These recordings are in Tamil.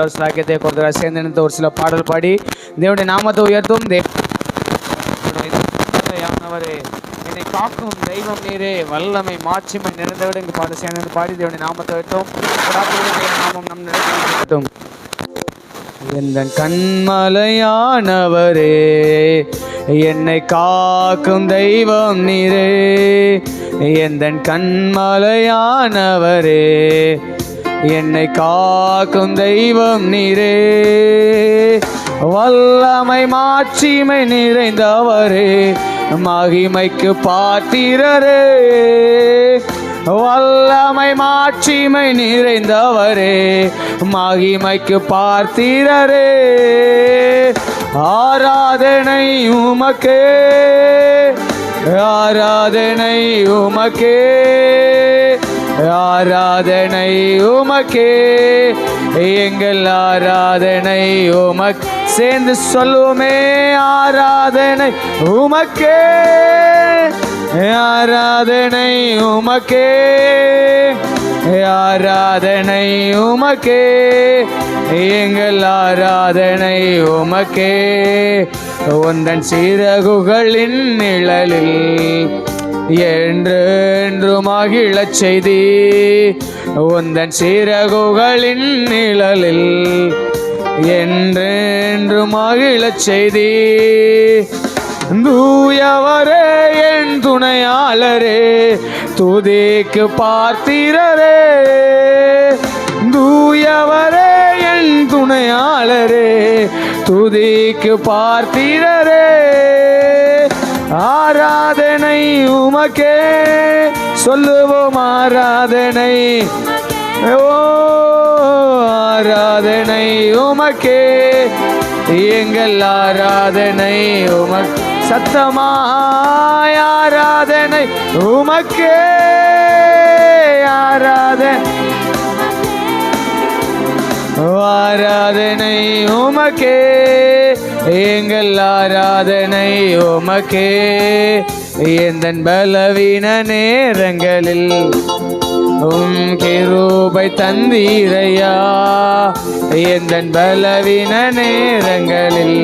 நல்ல ஒரு சாக்கியத்தை கொடுத்தார். சேர்ந்து நின்று ஒரு சில பாடல் பாடி தேவனுடைய நாமத்தை உயர்த்தும். தேவனே என்னை காக்கும் தெய்வம் நீரே, வல்லமை மாட்சிமை நிறைந்தவிட இங்கு பாட சேர்ந்து பாடி தேவனுடைய நாமத்தை உயர்த்தும். நாமம் நம் நினைக்கும். எந்த கண்மலையானவரே, என்னை காக்கும் தெய்வம் நீரே, எந்த கண்மலையானவரே, என்னை காக்கும் தெய்வம் நீரே, வல்லமை மாட்சிமை நிறைந்தவரே, மகிமைக்கு பாத்திரரே, வல்லமை மாட்சிமை நிறைந்தவரே, மகிமைக்கு பார்த்திரரே, ஆராதனை உமக்கே, ஆராதனை உமக்கே, ஆராதனை உமக்கே, எங்கள் ஆராதனை உமக்கு. சேர்ந்து சொல்லுவோமே, ஆராதனை உமக்கே, ஆராதனை உமக்கே, ஆராதனை உமக்கே, எங்கள் ஆராதனை உமக்கே. உந்தன் சிறகுகளின் நிழலில் என்று மகிழச் செய்தி, உந்தன் சிறகுகளின் நிழலில் என்று மகிழச் செய்தி. தூயவரே என் துணையாளரே, துதிக்கு பார்த்திரரே, தூயவரே என் துணையாளரே, துதிக்கு பார்த்திரரே, ஆராதனை உமக்கே. சொல்லுவோம் ஆராதனை, ஓ ஆராதனை உமக்கே, எங்கள் ஆராதனை உமக்கு. சத்தமாய் ஆராதனை உமக்கே, ஆராதனை, ஆராதனை உமக்கே, எங்கள் ஆராதனை உமக்கே. எந்தன் பலவீன நேரங்களில் கிருபை தந்தீரையா, எந்தன் பலவீன நேரங்களில்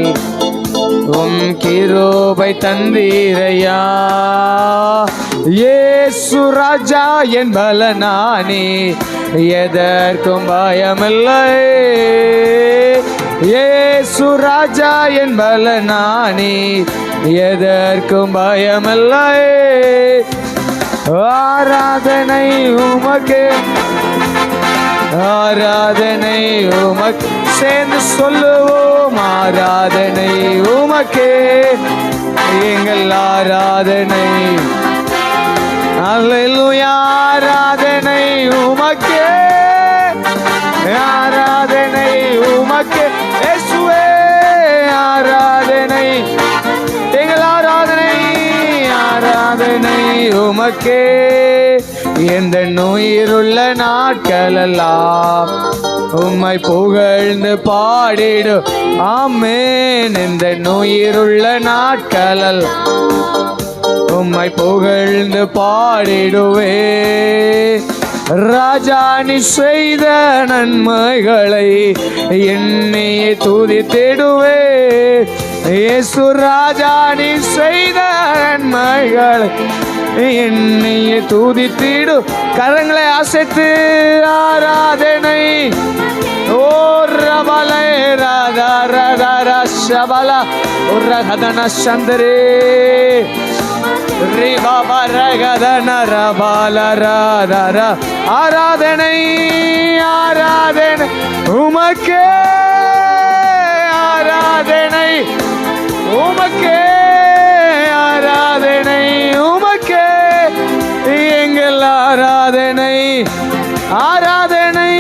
கிருபை தந்தீரையா. இயேசு ராஜா என் பலனானி, எதற்கும் பயமில்லை. இயேசு ராஜா என் பலனானி, எதற்கும் பயமில்லை. ஆராதனை உமக்கு, ஆராதனை உமக்கு. சேர்ந்து சொல்லுவோம், ஆராதனை உமக்கே, எங்கள் ஆராதனை. அல்லேலூயா, ஆராதனை உமக்கே, ஆராதனை உமக்கே. இயேசுவே ஆராதனை, எங்கள் ஆராதனை, ஆராதனை உமக்கே. எந்த நுயிருள்ள நாட்களெல்லாம் உம்மை புகழ்ந்து பாடிடு. ஆமென். இந்த நுயிருள்ள நாட்களல் உம்மை புகழ்ந்து பாடிடுவே. ராஜா நீ செய்த நன்மைகளை எண்ணியே துதித்திடுவே. இயேசு ராஜா நீ செய்த நன்மைகளை எண்ணியே துதித்திடு. கரங்களை அசைத்து ஆராதனை. ஓ ரபலை ராதா ராதா ரஷபலா உரகதன சந்தரே ஆராதனை, ஆராதனை உமக்கே, ஆராதனை உமக்கே, ஆராதனை உமக்கே, எங்கள் ஆராதனை, ஆராதனை,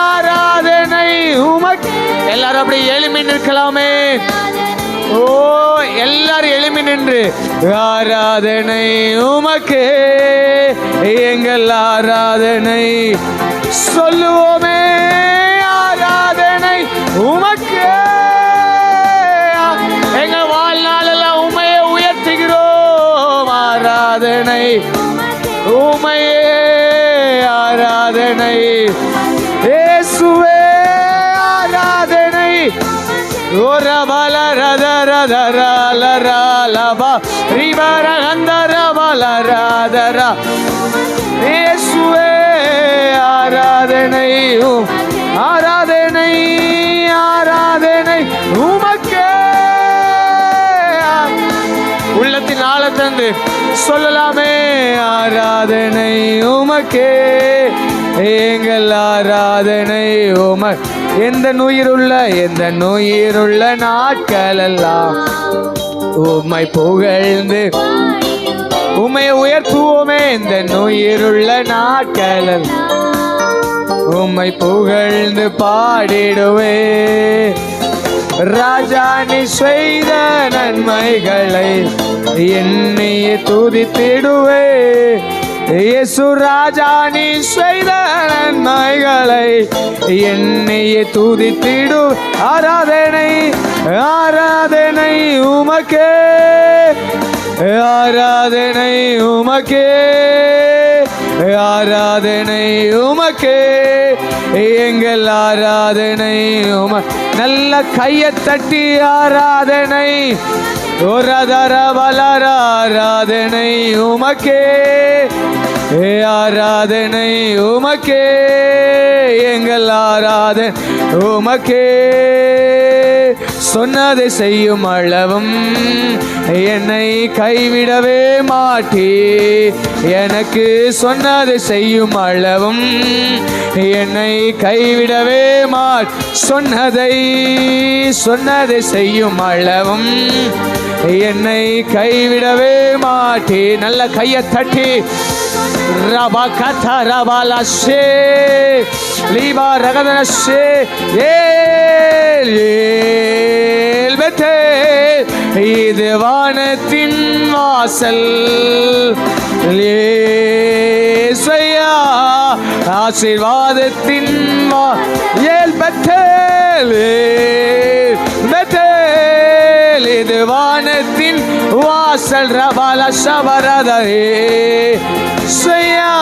ஆராதனை உமக்கு. எல்லாரும் அப்படி எழுப்பி நிற்கலாமே. ஓ எல்லாரும் எழுப்பி நின்று ஆராதனை உமக்கே, எங்கள் ஆராதனை சொல்லுவோமே. ஆராதனை உமக்கே, எங்கள் வாழ்நாளெல்லாம் உமையை உயர்த்துகிறோம். ஆராதனை உமையே, ஆராதனை இயேசுவே, இயேசுவே ஆராதனை ஆராதனை ஆராதனை உமக்கே. உள்ளத்தின் ஆழத்தந்து சொல்லலாமே, ஆராதனை உமக்கே, எங்கள் ஆராதனை உமக். எந்த நுயிருள்ள நாட்களெல்லாம் உம்மை புகழ்ந்து உம்மை உயர்த்துவோமே. இந்த நுயிருள்ள நாட்களெல்லாம் உம்மை புகழ்ந்து பாடிடுவே. ராஜா நீ செய்த நன்மைகளை என்னையே துதித்திடுவே. இயேசு ராஜா நீ செய்த நன்மைகளை என்னையே துதித்திடு. ஆராதனை ஆராதனை உமக்கே, ஆராதனை உமக்கே, ஆராதனை உமக்கே, எங்கள் ஆராதனை உம. நல்ல கையை தட்டி ஆராதனை ஆராதனை உமக்கே, ஆராதனை உமக்கே, எங்கள் ஆராதனை உமக்கே. சொன்னதை செய்யும் அளவும் என்னை கைவிடவே மாட்டே. எனக்கு சொன்னதை செய்யும் அளவும் என்னை கைவிடவே மாட். சொன்னதை செய்யும் அளவும் என்னை கைவிடவே மாட்டே. நல்ல கையை தட்டி ரபா கதா ரபாலஷே லீபா ரகதனஷே ஏல் பெத்தே. இது வானத்தின் வாசல் லேசையா ஆசீர்வாதத்தின் ஏல் பெத்தேல் பெத்தேல். இது வானத்தின் வாசல் ரபால சபரதரே செய்யா.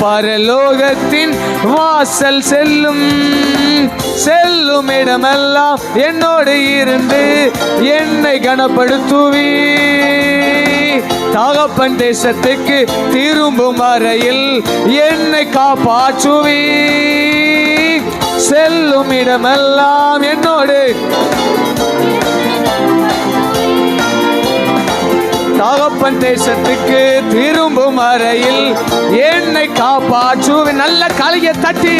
பரலோகத்தின் வாசல் செல்லும் இடமெல்லாம் என்னோடு இருந்து என்னை கனப்படுத்துவி. தகப்பன் தேசத்துக்கு திரும்பும் வரையில் என்னை காப்பாற்றுவி. செல்லும் இடமெல்லாம் என்னோடு தகப்பன் தேசத்துக்கு திரும்பும் வரையில் என்னை காப்பாற்றுவி. நல்ல கையை தட்டி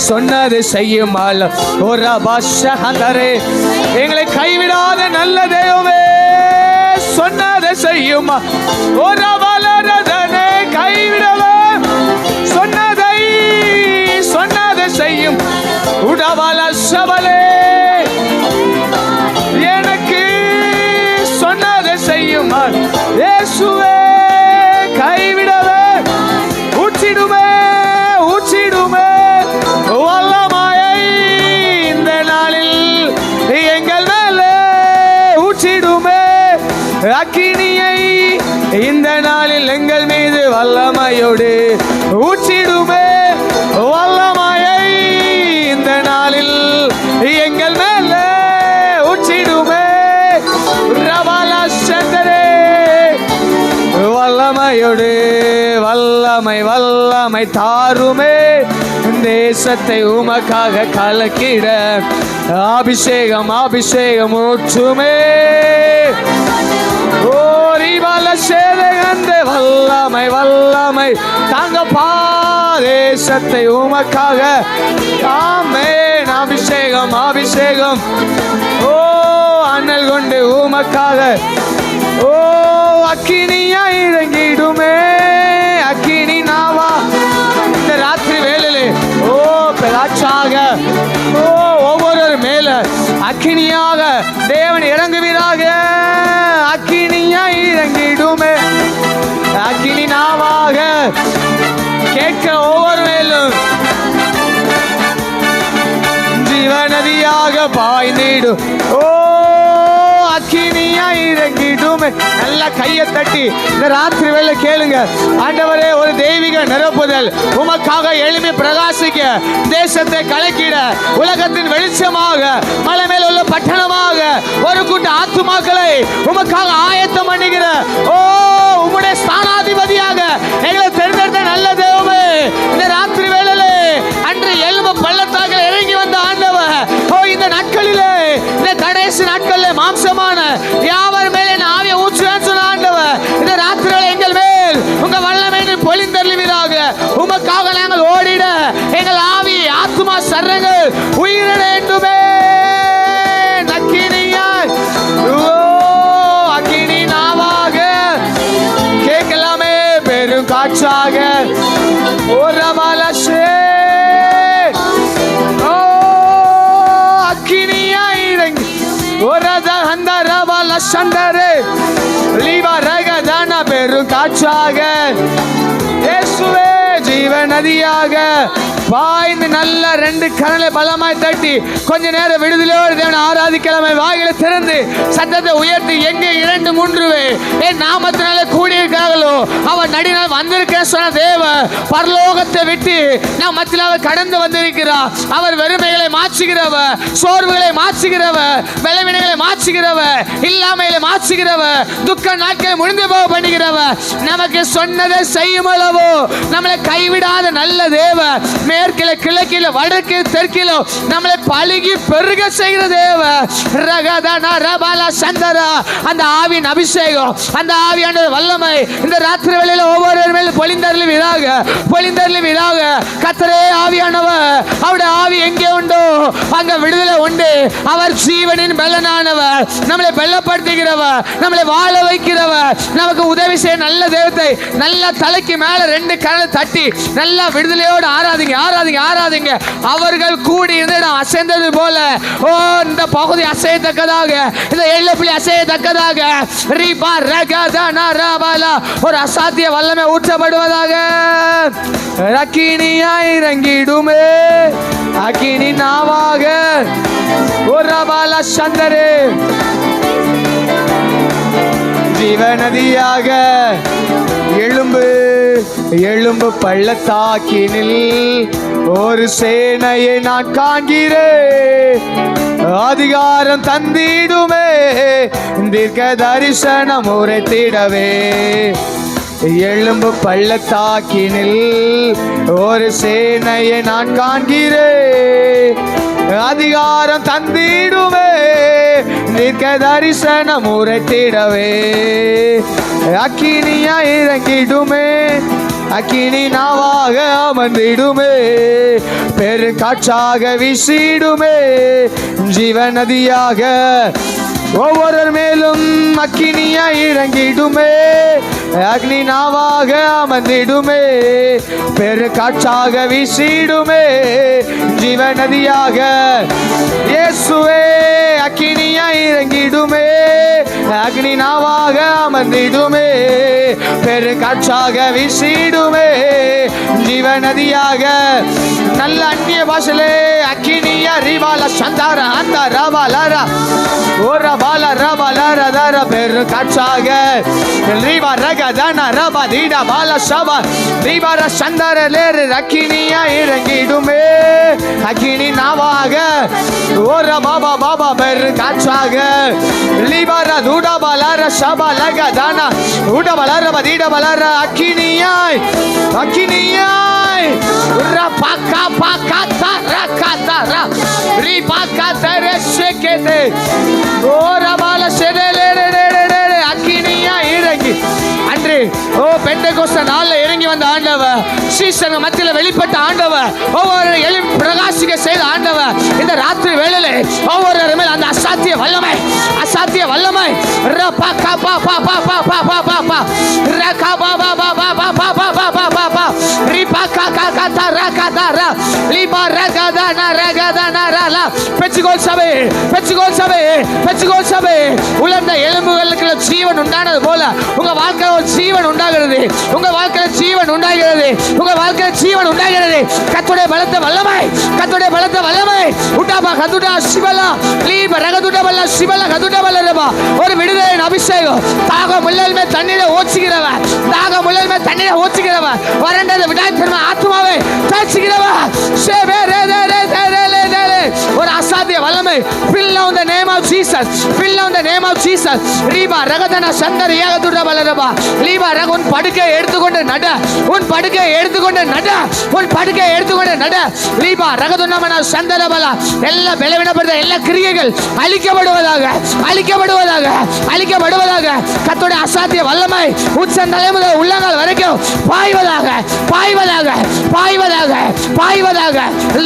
சொன்னது செய்யும் ஒரு பாஷரே. எங்களை கைவிடாத நல்ல தெய்வமே, சொன்னதை செய்யும் ஒரு வளரதனை கைவிடவே. சொன்னதை செய்யும் உடவல சபலே. எனக்கு சொன்னதை செய்யும் இயேசுவே கைவிடவே. ஊற்றிடுமே வல்லமையை இந்த நாளில் எங்கள் மேலே ஊற்றிடுமே. அக்கினியை இந்த நாளில் எங்கள் மீது வல்லமையோடு ஊற்றிடுமே. வல்லமையை இந்த நாளில் எங்கள் மேலே ஊற்றிடுமே. வல்லமையோடு வல்லமை தாருமே. தேசத்தை உமக்காக கலக்கிட அபிஷேகம் ஊற்றுமே. வல்லமை தாங்கப்பா. தேசத்தை உமக்காக ஆமென். அபிஷேகம் ஓ அனல் கொண்டு உமக்காக ஓ அக்கினியா இறங்கிடுமே. அக்கினி நாவா இந்த ராத்திரி வேளையிலே ஓ பெலாச்சாக ஓ ஒவ்வொரு மேல அக்கினியாக தேவன் இறங்குவீராக. அக்கினியா இறங்கிடுமே. அக்கினி நாவாக கேட்க ஒவ்வொரு மேலும் ஜீவநதியாக பாய்ந்திடும். ஓ அக்கினியா இறங்கிடுமே. நல்ல கையை தட்டி இந்த ராத்திரி வேளை கேளுங்க. ஆண்டவரே, ஒரு தெய்வீக நிரப்புதல் உமக்காக எளிமை பிரகாசிக்க, தேசத்தை கலக்கிட, உலகத்தின் வெளிச்சமாக, மலை மேல் உள்ள பட்டணமாக ஒரு கூட்ட ஆத்துமாக்களை உமக்காக ஆயத்தம் பண்ணுகிற உம்முடைய ஸ்தானாதிபதியாக எங்களை தேர்ந்தெடுத்த நல்ல தேவமே, இந்த ராத்திரி வேளையிலே அன்று எலும்பு பள்ளத்தாக்கில் இறங்கி வந்த ஆண்டவர், இந்த நாட்களிலே, இந்த கடைசி நாட்களில் மாம்சமான யாவர் மேலே ஆவியை ஊற்றுவேன் சொன்ன ஆண்டவர், இந்த ராத்திரியில் எங்கள் மேல் உங்க வல்லமை பொழிந்தருளுவீராக. உமக்காக நாங்கள் ஓடிட எங்கள் ஆவி ஆத்துமா சரங்கள் உயிரிட வேண்டுமே. நக்கினியாய் அக்கினி நாவாக கேட்கலாமே, பெரும் காற்றாக ஒரு மலசே அக்கினியாய் இறங்கி ஒரு அந்த ரவல சந்தரே லீவா ரகதான பெரும் காற்றாக இயேசுவே ஜீவ நதியாக பாய்ந்து நல்ல ரெண்டு கரலை பலமாய் தட்டி கொஞ்ச நேரம் விடுதலையோடு தேவனை ஆராதிக்கலாமே. வாயில திறந்து சத்தத்தை உயர்த்தி, எங்கே 2 3 என் நாமத்தினால கூடியிருக்கிறார்களோ அவர் நடினால் வந்திருக்க சொன்ன தேவ பரலோகத்தை விட்டு நாம் மத்தியில் அவர் கடந்து வந்திருக்கிறார். அவர் வெறுமைகளை மாற்றுகிறவர், சோர்வுகளை மாற்றுகிறவர், பலவீனங்களை மாற்றுகிறவர், இல்லாமைகளை மாற்றுகிறவர், துக்க நாட்களை முடிந்து போக பண்ணுகிறவர், நமக்கு சொன்னதை செய்யும் அளவோ நம்மளை கைவிடாத நல்ல தேவ, மேற்கில கிழக்கில வடக்கு தெற்கிலோ நம்மளை பழுகி பெருக செய்கிற தேவ ரகதன ரபால சந்தரா. அந்த ஆவியின் அபிஷேகம், அந்த ஆவியான வல்லமை இந்த ராத்திரி வேளையில ஒவ்வொரு மேல் பொழிந்தருளுவீராக, பொழிந்தருளுவீராக. கர்த்தரே ஆவியானவர், அவருடைய ஆவி எங்கே உண்டோ அங்க விடுதலை உண்டு. அவர் ஜீவனின் பலனானவர், நம்மளை பலப்படுத்துகிறவர், நம்மளை வாழ வைக்கிறவர், நமக்கு உதவி செய்ய நல்ல தெய்வத்தை நல்ல தலைக்கு மேல 2 கரலை தட்டி நல்லா விடுதலையோடு ஆராதிங்க, ஆராதிங்க, ஆராதிங்க. அவர்கள் கூடி இருந்து அசைந்தது போல இந்த பகுதி அசையத்தக்கதாக, இந்த எள்ளப்புள்ளி அசையத்தக்கதாக ஒரு அசாத்திய வல்லமை ஊற்றப்படுவதாக. அக்கினியாய் இறங்கிடுமே, அக்கினி நாவாக ஒரு பால சந்தரே ஜீவநதியாக எழும்பு எழும்பு பள்ளத்தாக்கினில் ஒரு சேனையை நான் காண்கிறேன். அதிகாரம் தந்திடுமே, தீர்க்க தரிசனம் உரைத்திடவே. எழும்பு பள்ளத்தாக்கினில் ஒரு சேனையை நான் காண்கிறேன். அதிகாரம் தந்திடுமே, தீர்க்க தரிசனம் உரைத்திடவே. அக்கினியா இறங்கிடுமே, அக்கினி நாவாக அமர்ந்திடுமே, பெரு காற்றாக வீசிடுமே, ஜீவநதியாக ஒவ்வொரு மேலும் அக்கினியா இறங்கிடுமே, அக்னி நாவாக அமர்ந்திடுமே, பெரு காற்றாக வீசிடுமே, ஜீவநதியாக. இயேசுவே அக்கினியா இறங்கிடுமே, அக்னி நாவாக அமர்ந்திடுமே, பெரு காற்றாக வீசிடுமே, ஜீவநதியாக. நல்ல அந்நிய பாஷையிலே அக்கினியா ரிவால சந்தார அந்த ரபாலரா ஒரு பால ரபாலரதர பெரு காற்றாக ரிவா ரகதன ரபா தீடா பால சபா ரிவார சந்தார லேர் அக்கினியா இறங்கிடுமே, அக்கினி நாவாக ஒரு பாபா பாபா பெரு காற்றாக லிபார தூடா பாலர சபா லகதன உட பாலர பதீடா பாலர அக்கினியாய் அக்கினியாய் ரபகா பகா தரகதர ரிபகா தரஷகதே ஓரபால செடலேடேடே அக்கினியா இறங்கி அன்று பெந்தெகோஸ்தே நாள்ல இறங்கி வந்த ஆண்டவர், சீசன் மத்தியில வெளிப்பட்ட ஆண்டவர், ஒவ்வொரு எளிம் பிரகாசிக்க செய்த ஆண்டவர், இந்த ராத்திரி வேளையிலே ஒவ்வொரு மேல் அந்த அசாத்திய வல்லமை, அசாத்திய வல்லமை ரபகா பா பா பா பா பா பா பா ரகா பா பா பா பா பா பா பா பா பா பா பா ரிபகா கா கா தா ரகா தா ர லிபா ரகா தா ந ரகா தா ந ர ல பெச்சுகோல் சபை, பெச்சுகோல் சபை, பெச்சுகோல் சபை. உலர்ந்த எலும்புகளுக்கு ஜீவன் உண்டானது போல உங்க வாழ்க்கையில் ஒரு ஜீவன் உண்டாகிறது, உங்க வாழ்க்கையில் ஜீவன் உண்டாகிறது, உங்க வாழ்க்கையில் ஜீவன் உண்டாகிறது. கர்த்தருடைய பலத்த வல்லமை, கர்த்தருடைய பலத்த வல்லமை உட்டாபா கதுடா சிவலா லீப ரகதுடா பல்ல சிவலா கதுடா ஒரு விடுதலை அபிஷேகம். தாகம் உள்ளல் மேல் தண்ணீரை ஊற்றுகிறவர், தாகம் உள்ளல் மேல் தண்ணீரை ஊற்றுகிறவர், வறண்டது விடாய்த்தன்மை ஆத்மாவை தாழ்த்துகிறவர். ஒரு அசாத்திய வல்லமை. fill on the name of Jesus, fill on the name of Jesus. ரீபா ரகதன Chandar ஏகதுட பலரபா லீபா ரக. உன் படுக்கையை எடுத்துக்கொண்டு நட, உன் படுக்கையை எடுத்துக்கொண்டு நட, உன் படுக்கையை எடுத்துக்கொண்டு நட. லீபா ரகதுன்னமன சந்தரபல. எல்லா பலவீனப்படுத்த எல்லா கிரியைகள் அழிக்கப்படுவதாக, அழிக்கப்படுவதாக, அழிக்கப்படுவதாக. கர்த்தருடைய அசாத்திய வல்லமை உச்சந்தலை முதல் உள்ளங்கால் வரைக்கும் பாய்வதாக, பாய்வதாக, பாய்வதாக, பாய்வதாக.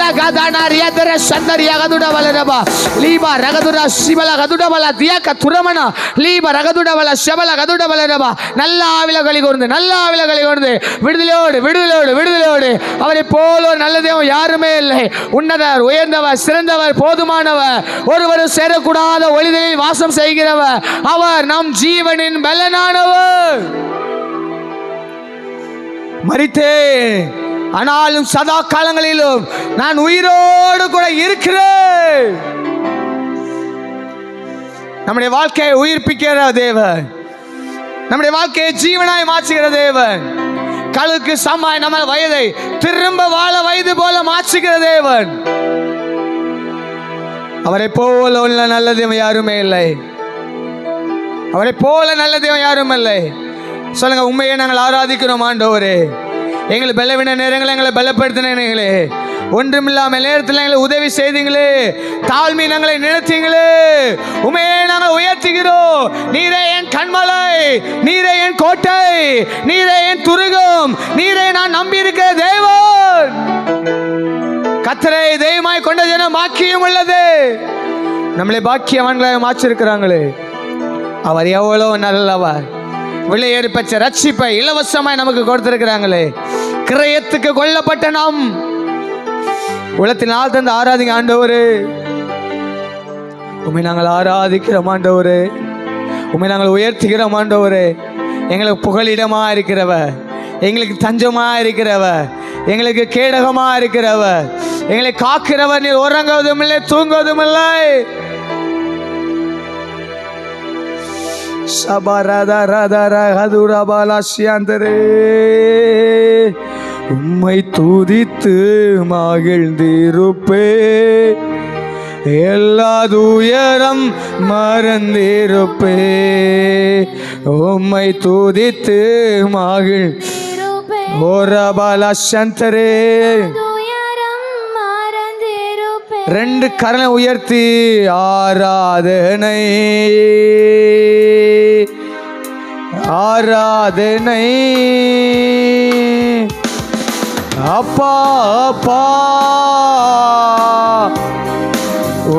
லகதன ரியதர சந்தர் ஏகதுட பலரபா லீபா ரகதுட சிபல கதுட பல தியக துரமன லீபா ரகதுட பல ஷபல கதுட பலரபா. நல்ல ஆவிலகளை கொண்டு, நல்ல ஆவிலகளை கொண்டு விடுதலையோடு, விடுதலையோடு, விடுதலையோடு. அவரை போல ஒரு நல்ல தெய்வம் யாருமே இல்லை. உன்னதர், உயர்ந்தவர், சிறந்தவர், போதுமானவர், ஒருவரும் சேரக்கூடாத ஒளிதலில் வாசம் செய்கிறவர். அவர் நம் ஜீவனின் பலனானவர். மரித்தேன், ஆனாலும் சதா காலங்களிலும் நான் உயிரோடு கூட இருக்கிறேன். நம்முடைய வாழ்க்கையை உயிர்ப்பிக்கிற தேவன், நம்முடைய வாழ்க்கையை ஜீவனாய் மாற்றுகிற தேவன், கழுக்கு சமாய் நம்ம வயதை திரும்ப வாழ வயது போல மாற்றுகிற தேவன். அவரை போல உள்ள நல்ல தேவன் யாருமே இல்லை. அவரை போல நல்ல தேவன் யாரும் இல்லை. சொல்லுங்க, உண்மையை நாங்கள் ஆராதிக்கிறோம் ஆண்டவரே. எங்களை பலவீன நேரங்களை எங்களை பலப்படுத்தினீங்களே, ஒன்றுமில்லாமல் நேரத்தில் எங்களை உதவி செய்தீங்களே, தாழ்மை நாங்களை நினைத்தீங்களே. உண்மையை நாங்கள் உயர்த்துகிறோம். நீரே என் கண்மலை, நீரே என் கோட்டை, நீரே என் துருகம், நீரே நான் நம்பி இருக்கிற தேவன். கர்த்தரை தெய்வமாய் கொண்ட ஜனம் பாக்கியம் உள்ளது. நம்மளை பாக்கியவான்களாக மாற்றிருக்கிறாங்களே. அவர் எவ்வளவு நல்லவர். விலையேறி பெற்ற ரட்சிப்பை இலவசமாய் நமக்கு கொடுத்திருக்கிறாங்களே. கிரயத்துக்கு கொல்லப்பட்ட நாம் உலகத்தினால் தந்து ஆராதிங்க ஆண்டவரே. உண்மை நாங்கள் ஆராதிக்கிறோம் ஆண்டவரே. உண்மை நாங்கள் உயர்த்துகிறோம் ஆண்டவரே. எங்களுக்கு புகலிடமா இருக்கிறவர், எங்களுக்கு தஞ்சமா இருக்கிறவர், எங்களுக்கு கேடகமா இருக்கிறவர், எங்களை காக்கிறவர். நீர் உறங்குவதும் இல்லை, தூங்குவதும் இல்லை. உம்மை துதித்து மகிழ்ந்திருப்பே, எல்லா துயரம் மறந்திருப்பே. உம்மை துதித்து மகிழ் ஓரபாலசந்தரே. ரெண்டு கரலை உயர்த்தி ஆராதனை, ஆராதனை. அப்பா அப்பா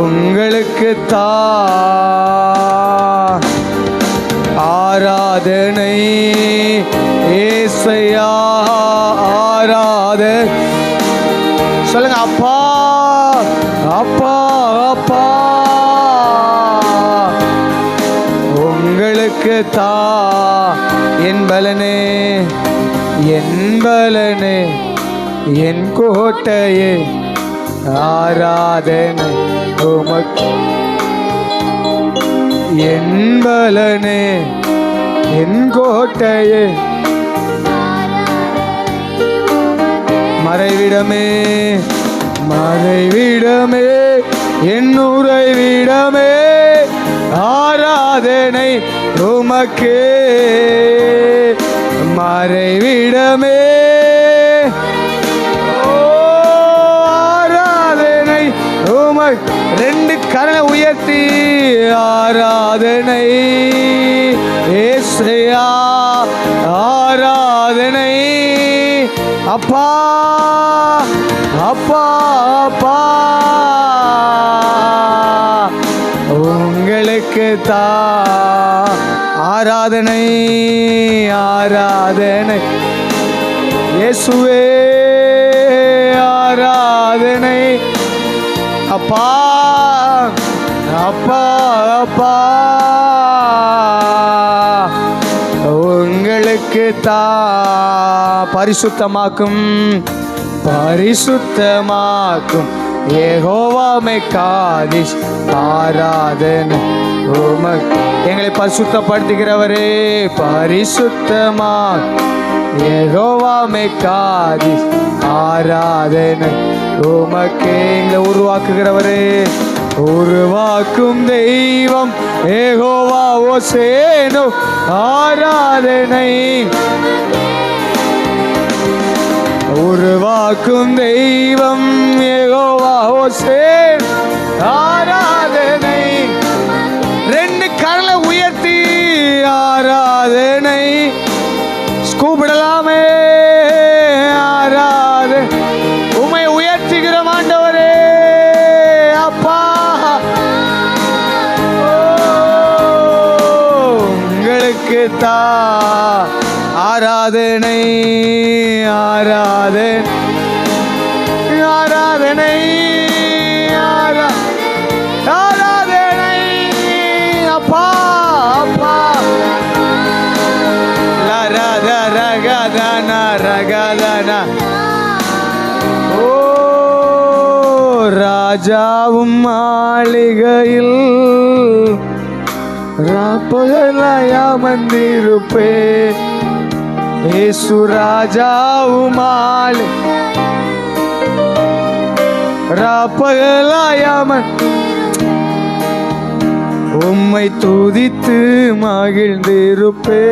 உங்களுக்கு தான் ஆராதனை. ஏசையா ஆராதனை. சொல்லுங்க, அப்பா அப்பா அப்பா உங்களுக்கு தான் என் பலனே, என் பலனே, என் கோட்டையே. ஆராதனை உமக்கு. என் பலனே, என் கோட்டையே, மறைவிடமே, மறைவிடமே, என் உறைவிடமே. ஆராதனை உமக்கே, மறைவிடமே. ஆராதனை உமக்கு. ரெண்டு கரலை உயர்த்தி ஆராதனை. ஏசையா ஆராதனை. அப்பா அப்பா அப்பா உங்களுக்கு தான் ஆராதனை, ஆராதனை. இயேசுவே ஆராதனை. அப்பா அப்பா அப்பா உங்களுக்கு தான் பரிசுத்தமாக்கும், பரிசுத்தமாக்கும் யெகோவா மெக்காதிஷ். ஆராதனை எங்களை பரிசுத்தப்படுத்துகிறவரே, பரிசுத்தமா யெகோவாமே காதி ஆராதனை உமக்கே. எங்களை உருவாக்குகிறவரே, உருவாக்கும் தெய்வம் யெகோவா ஓசேனோ ஆராதனை. உருவாக்கும் தெய்வம் யெகோவா ஓசேன் ஆராதனை. ரெண்டு கரலை உயர்த்தி ஆராதனை கூப்பிடலாமே. ஆராதனை உம்மை உயர்த்துகிற ஆண்டவரே அப்பா. உங்களுக்கு ஆராதனை ஆராதனை ஆராதனை ஆராதனை அப்பா அப்பா. ரகதன ரகதன ஓ ராஜாவும் மாளிகையில் ராப்பகலாயாமந்திருப்பே. ஏசு ராஜாவும் ராப்பகலாயாமன் உம்மை துதித்து மகிழ்ந்திருப்பே.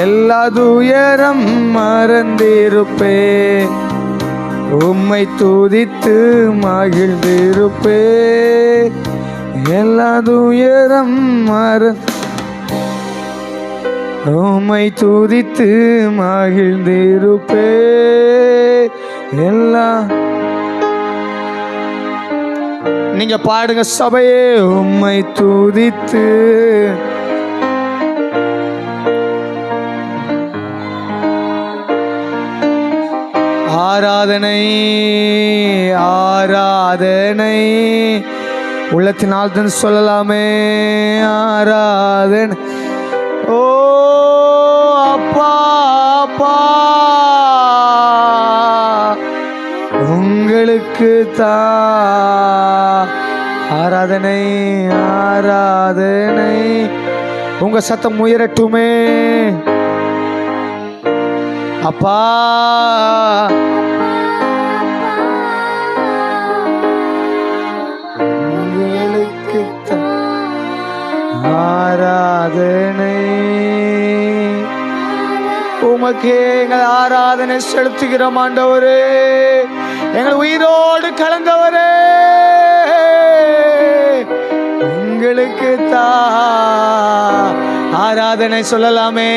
எல்லா துயரம் மறந்திருப்பே. உம்மை துதித்து மகிழ்ந்திருப்பே. எல்லா துயரம் உம்மை துதித்து மகிழ்ந்திருப்பே. எல்லா நீங்க பாடுங்க சபையே. உம்மை துதித்து ஆராதனை ஆராதனை உள்ளத்தினால் தான் சொல்லலாமே. ஆராதனை ஓ அப்பா அப்பா உங்களுக்கு ஆராதனை ஆராதனை. உங்க சத்தம் உயரட்டுமே அப்பா. உங்களுக்கு ஆராதனை. உமக்கே எங்கள் ஆராதனை செலுத்துகிறோம் ஆண்டவரே. எங்கள் உயிரோடு கலந்தவரே, உங்களுக்கு ஆராதனை சொல்லலாமே.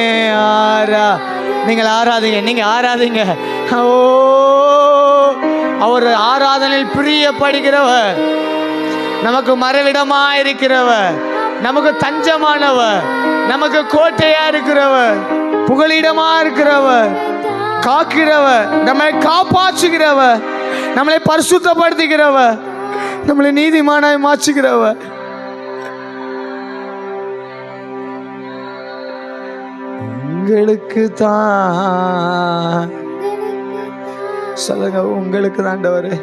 நீங்கள் ஆராதிங்க, நீங்க ஆராதிங்க. ஓ அவர் ஆராதனையில் பிரியப்படுகிறவர், நமக்கு மறைவிடமா இருக்கிறவர், நமக்கு தஞ்சமானவர், நமக்கு கோட்டையா இருக்கிறவர், புகலிடமா இருக்கிறவர், காக்கிறவர், நம்மளை காப்பாற்றுகிறவர், நம்மளை பரிசுத்தப்படுத்துகிறவர், நம்மளை நீதிமானாய் மாற்றுகிறவர். உங்களுக்கு தான் சொல்லுங்க, உங்களுக்கு தாண்டவரே.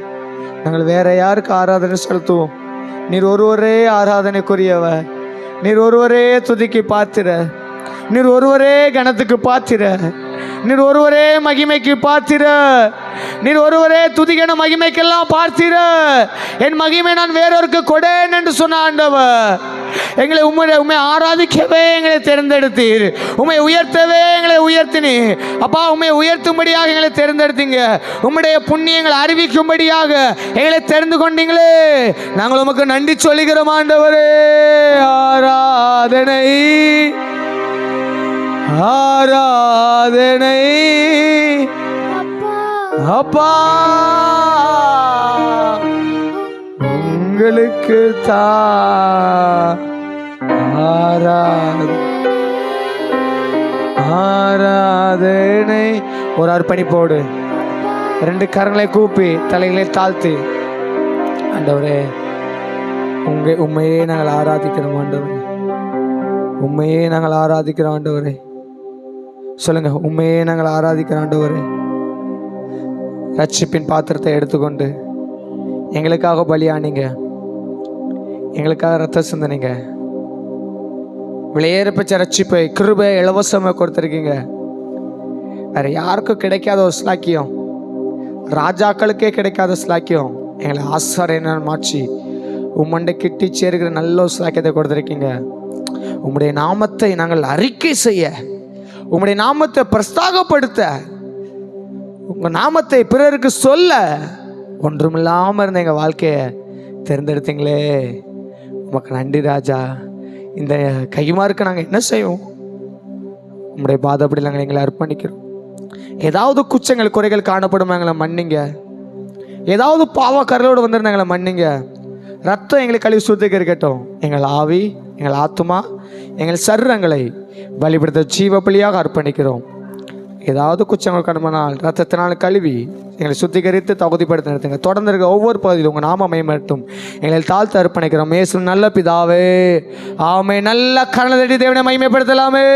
நாங்கள் வேற யாருக்கு ஆராதனை செலுத்துவோம்? நீர் ஒருவரே ஆராதனைக்குரியவர், நீர் ஒருவரே துதிக்கு பாத்திர, நீர் ஒருவரே கணத்துக்கு பாத்திர, நீர் ஒருவரே மகிமைக்கு பாத்திர, நீர் ஒருவரே துதிகன மகிமைக்கெல்லாம் பார்த்திர. என் மகிமை நான் வேறொருக்கு கொடேன் என்று சொன்ன ஆண்டவர், எங்களை உண்மை ஆராதிக்கவே எங்களை தேர்ந்தெடுத்தீர், உண்மை உயர்த்தவே எங்களை உயர்த்தினீர் அப்பா. உண்மை உயர்த்தும்படியாக எங்களை தேர்ந்தெடுத்தீங்க, உம்முடைய புண்ணியங்களை அறிவிக்கும்படியாக எங்களை தெரிந்து கொண்டீங்களே. நாங்கள் உமக்கு நன்றி சொல்லுகிறோம் ஆண்டவரே. ஆராதனை ஆராதனை அப்பா உங்களுக்கு ஆராதனை. ஒரு அர்ப்பணிப்போடு ரெண்டு கரங்களை கூப்பி தலைகளை தாழ்த்தி, ஆண்டவரே உண்மையே நாங்கள் ஆராதிக்கிறோம் ஆண்டவரே, உண்மையே நாங்கள் ஆராதிக்கிறோம் ஆண்டவரே. சொல்லுங்க, உண்மையே நாங்கள் ஆராதிக்கிறோம் ஆண்டவரே. ரட்சிப்பின் பாத்திரத்தை எடுத்துக்கொண்டு எங்களுக்காக பலியானீங்க, எங்களுக்காக ரத்த சிந்தனைங்க, விலையேறப்பச்ச ரட்சிப்பை கிருபை இலவசமாக கொடுத்துருக்கீங்க. வேற யாருக்கும் கிடைக்காத ஒரு ஸ்லாக்கியம், ராஜாக்களுக்கே கிடைக்காத ஸ்லாக்கியம் எங்களை ஆசாரியனாக மாற்றி உம்மண்டை கிட்டி சேருகிற நல்ல ஒரு ஸ்லாக்கியத்தை கொடுத்துருக்கீங்க. உம்முடைய நாமத்தை நாங்கள் அறிக்கை செய்ய, உம்முடைய நாமத்தை பிரஸ்தாகப்படுத்த, உங்கள் நாமத்தை பிறருக்கு சொல்ல ஒன்றுமில்லாமல் இருந்த எங்கள் வாழ்க்கையை தேர்ந்தெடுத்தீங்களே, உமக்கு நன்றி ராஜா. இந்த கைமாருக்கு நாங்கள் என்ன செய்வோம்? உம்முடைய பாதப்படி நாங்கள் எங்களை அர்ப்பணிக்கிறோம். ஏதாவது குற்றங்கள் குறைகள் காணப்படும் எங்களை மன்னிங்க. ஏதாவது பாவக்கரலோடு வந்திருந்த எங்களை மன்னிங்க. ரத்தம் எங்களை கழுவி சுத்திகரிக்கட்டும். எங்கள் ஆவி, எங்கள் ஆத்துமா, எங்கள் சரீரங்களை பலிபடுத்த ஜீவ பலியாக அர்ப்பணிக்கிறோம். ஏதாவது குற்றங்கள் கடமைனால் ரத்தத்தினால் கழுவி எங்களை சுத்திகரித்து தகுதிப்படுத்த நடத்துங்க. தொடர்ந்து இருக்க ஒவ்வொரு பகுதியிலும் உங்கள் நாம மகிமைப்படட்டும். எங்களை தாழ்த்து அர்ப்பணிக்கிறோம். இயேசு நல்ல பிதாவே, ஆமே. நல்ல கரணதடி தேவனை மகிமைப்படுத்தலாமே.